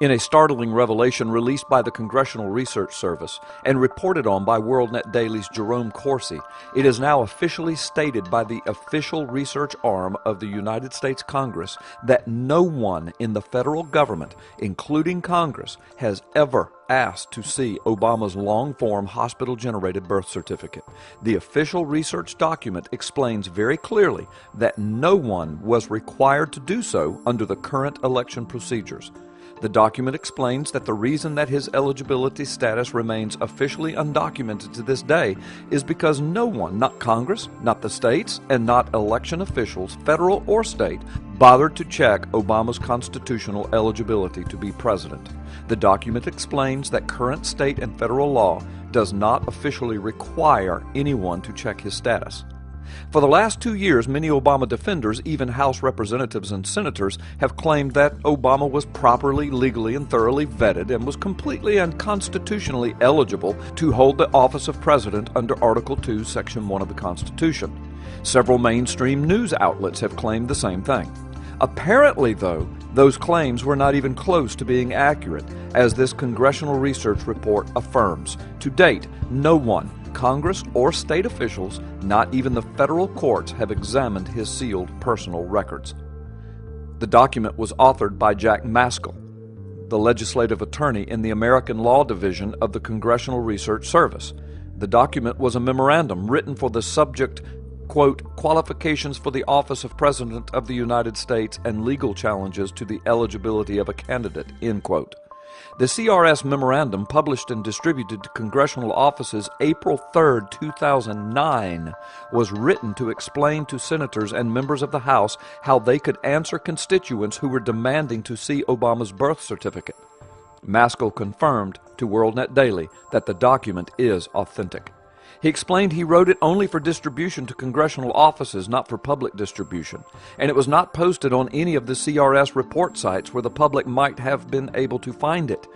In a startling revelation released by the Congressional Research Service and reported on by WorldNet Daily's Jerome Corsi, it is now officially stated by the official research arm of the United States Congress that no one in the federal government, including Congress, has ever asked to see Obama's long-form hospital-generated birth certificate. The official research document explains very clearly that no one was required to do so under the current election procedures. The document explains that the reason that his eligibility status remains officially undocumented to this day is because no one, not Congress, not the states, and not election officials, federal or state, bothered to check Obama's constitutional eligibility to be president. The document explains that current state and federal law does not officially require anyone to check his status. For the last 2 years, many Obama defenders, even House representatives and senators, have claimed that Obama was properly, legally, and thoroughly vetted and was completely and constitutionally eligible to hold the office of president under Article 2, Section 1 of the Constitution. Several mainstream news outlets have claimed the same thing. Apparently, though, those claims were not even close to being accurate, as this congressional research report affirms. To date, no one, Congress or state officials, not even the federal courts, have examined his sealed personal records. The document was authored by Jack Maskell, the legislative attorney in the American Law Division of the Congressional Research Service. The document was a memorandum written for the subject, quote, qualifications for the office of President of the United States and legal challenges to the eligibility of a candidate, end quote. The CRS memorandum, published and distributed to congressional offices April 3, 2009, was written to explain to senators and members of the House how they could answer constituents who were demanding to see Obama's birth certificate. Maskell confirmed to WorldNet Daily that the document is authentic. He explained he wrote it only for distribution to congressional offices, not for public distribution, and it was not posted on any of the CRS report sites where the public might have been able to find it.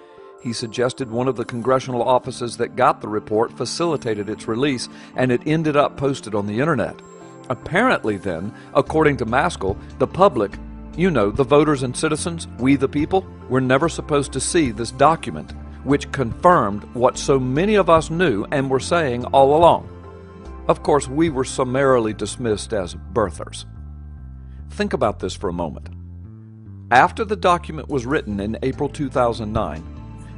He suggested one of the congressional offices that got the report facilitated its release, and it ended up posted on the internet. Apparently then, according to Maskell, the public, you know, the voters and citizens, we the people, were never supposed to see this document, which confirmed what so many of us knew and were saying all along. Of course, we were summarily dismissed as birthers. Think about this for a moment. After the document was written in April 2009,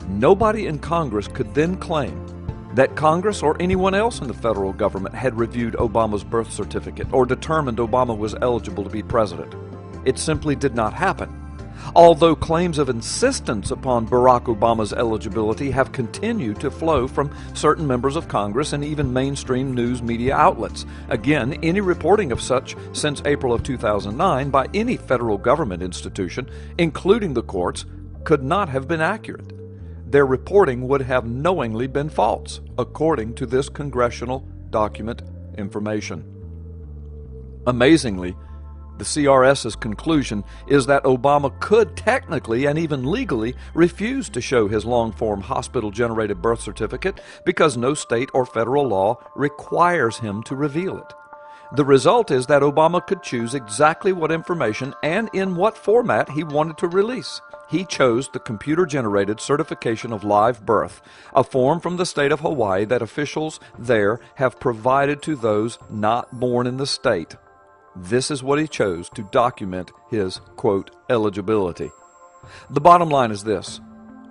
nobody in Congress could then claim that Congress or anyone else in the federal government had reviewed Obama's birth certificate or determined Obama was eligible to be president. It simply did not happen. Although claims of insistence upon Barack Obama's eligibility have continued to flow from certain members of Congress and even mainstream news media outlets. Again, any reporting of such since April of 2009 by any federal government institution, including the courts, could not have been accurate. Their reporting would have knowingly been false, according to this congressional document information. Amazingly, the CRS's conclusion is that Obama could technically and even legally refuse to show his long-form hospital-generated birth certificate because no state or federal law requires him to reveal it. The result is that Obama could choose exactly what information and in what format he wanted to release. He chose the computer-generated certification of live birth, a form from the state of Hawaii that officials there have provided to those not born in the state. This is what he chose to document his, quote, eligibility. The bottom line is this.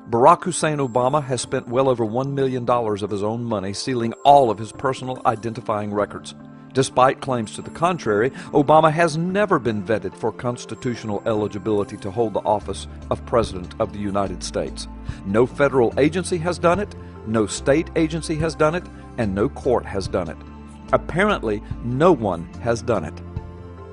Barack Hussein Obama has spent well over $1 million of his own money sealing all of his personal identifying records. Despite claims to the contrary, Obama has never been vetted for constitutional eligibility to hold the office of President of the United States. No federal agency has done it, no state agency has done it, and no court has done it. Apparently, no one has done it.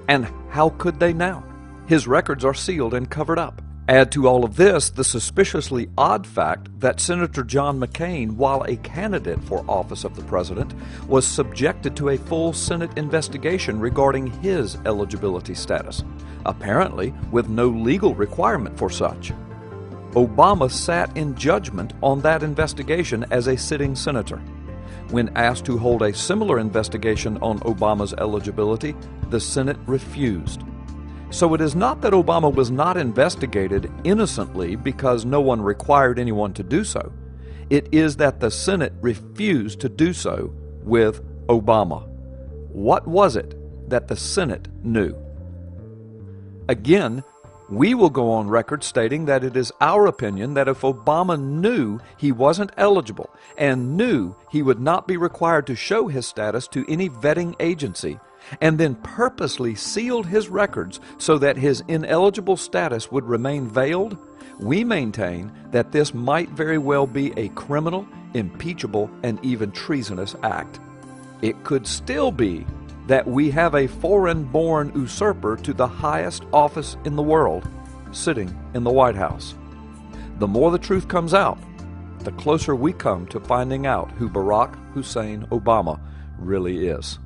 And how could they now? His records are sealed and covered up. Add to all of this the suspiciously odd fact that Senator John McCain, while a candidate for office of the president, was subjected to a full Senate investigation regarding his eligibility status, apparently with no legal requirement for such. Obama sat in judgment on that investigation as a sitting senator. When asked to hold a similar investigation on Obama's eligibility, the Senate refused. So it is not that Obama was not investigated innocently because no one required anyone to do so. It is that the Senate refused to do so with Obama. What was it that the Senate knew? Again, we will go on record stating that it is our opinion that if Obama knew he wasn't eligible and knew he would not be required to show his status to any vetting agency, and then purposely sealed his records so that his ineligible status would remain veiled, we maintain that this might very well be a criminal, impeachable, and even treasonous act. It could still be that we have a foreign-born usurper to the highest office in the world sitting in the White House. The more the truth comes out, the closer we come to finding out who Barack Hussein Obama really is.